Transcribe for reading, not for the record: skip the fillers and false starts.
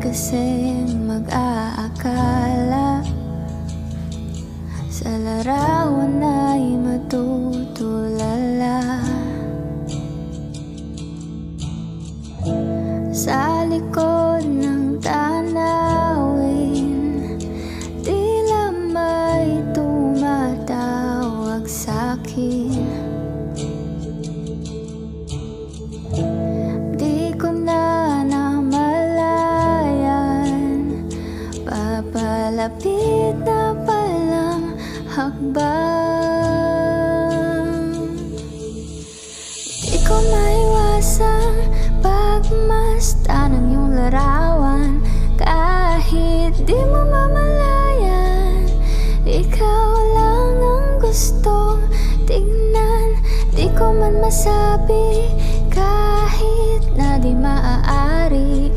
kasing mag-aakala sa larawan ay matutulala. Sa likod ng tanawin, tila may tumatawag sa'kin. Di ko na namalayan, papalapit na palang hakbang. Di ko maiwasang pagmasdan ng iyong larawan. Kahit di mo mamalayan, ikaw lang ang gustong tignan. Di ko man masabi kahit na di maaari.